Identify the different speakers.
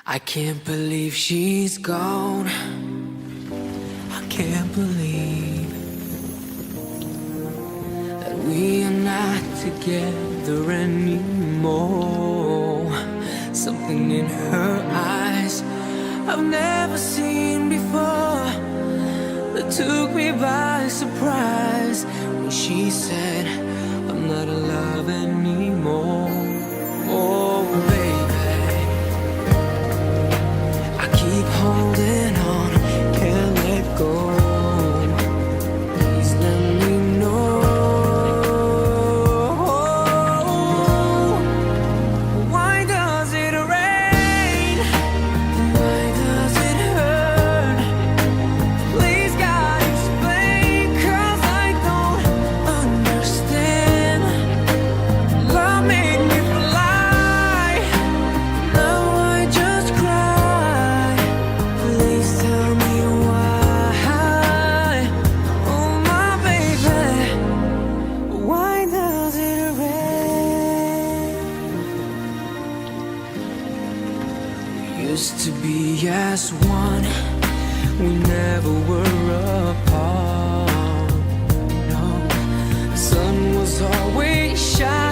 Speaker 1: I can't believe she's gone. I can't believe that we are not together anymore. Something in her eyes I've never seen before, that took me by surprise when she said, I'm not in love anymore. Oh baby, I keep holding on, can't let go. Please let me know. Why does it rain? Why does it hurt? Please God explain, 'cause I don't understand. Love made me fly, now I just cry. Please tell me why. Oh my baby, why does it rain? We used to be as one, we never were apart. No, the sun was always shining.